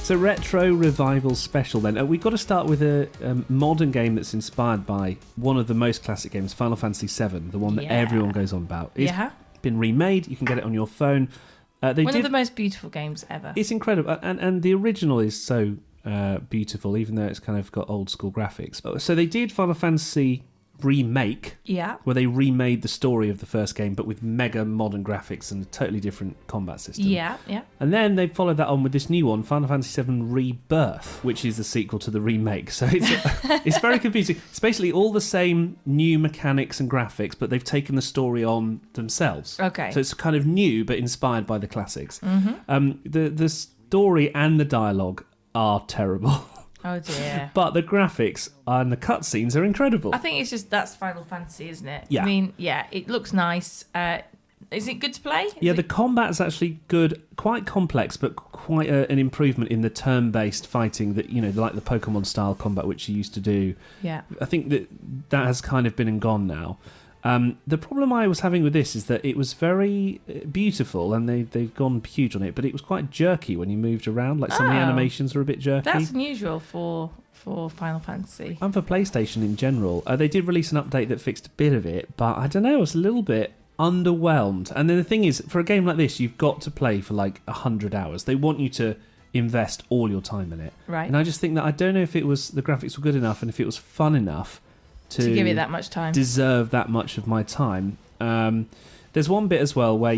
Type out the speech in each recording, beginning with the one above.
So Retro Revival Special then. We've got to start with a modern game that's inspired by one of the most classic games, Final Fantasy VII, the one that everyone goes on about. It's been remade. You can get it on your phone. One of the most beautiful games ever. It's incredible. And the original is so beautiful, even though it's kind of got old school graphics. So they did Final Fantasy remake, where they remade the story of the first game but with mega modern graphics and a totally different combat system. And then they followed that on with this new one, Final Fantasy VII Rebirth, which is the sequel to the remake. So it's very confusing. It's basically all the same new mechanics and graphics, but they've taken the story on themselves. Okay. So it's kind of new but inspired by the classics. The story and the dialogue are terrible. Oh dear. But the graphics and the cutscenes are incredible. I think it's just, that's Final Fantasy, isn't it? Yeah. I mean, it looks nice. Is it good to play? The combat's actually good, quite complex, but quite an improvement in the turn-based fighting that, like the Pokemon-style combat which you used to do. Yeah. I think that has kind of been and gone now. The problem I was having with this is that it was very beautiful and they've gone huge on it, but it was quite jerky when you moved around. Like some of the animations were a bit jerky. That's unusual for Final Fantasy. And for PlayStation in general. They did release an update that fixed a bit of it, but I don't know, I was a little bit underwhelmed. And then the thing is, for a game like this, you've got to play for like 100 hours. They want you to invest all your time in it. Right. And I just think that I don't know if the graphics were good enough and if it was fun enough to give it that much time, deserve that much of my time. There's one bit as well where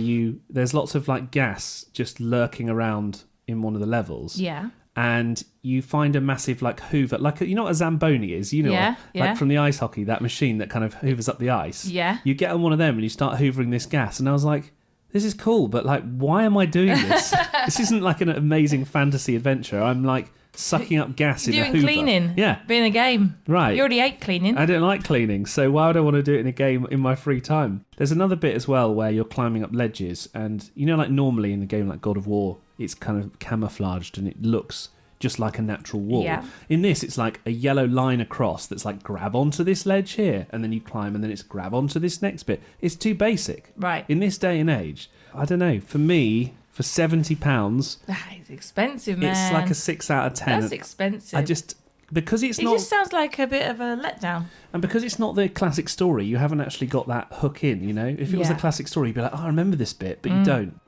there's lots of like gas just lurking around in one of the levels. Yeah. And you find a massive like hoover, like you know what a Zamboni is, like from the ice hockey, that machine that kind of hoovers up the ice. Yeah. You get on one of them and you start hoovering this gas, and I was like, this is cool, but like, why am I doing this? This isn't like an amazing fantasy adventure. I'm like sucking up gas in a hoover. Doing cleaning. Yeah. Being a game. Right. You already ate cleaning. I don't like cleaning, so why would I want to do it in a game in my free time? There's another bit as well where you're climbing up ledges, and like normally in the game like God of War, it's kind of camouflaged and it looks just like a natural wall. Yeah. In this, it's like a yellow line across that's like grab onto this ledge here, and then you climb, and then it's grab onto this next bit. It's too basic. Right. In this day and age, I don't know, for me, for £70... It's expensive, man. It's like a 6 out of 10. That's expensive. Because it's it not... It just sounds like a bit of a letdown. And because it's not the classic story, you haven't actually got that hook in, If it was the classic story, you'd be like, oh, I remember this bit, but you don't.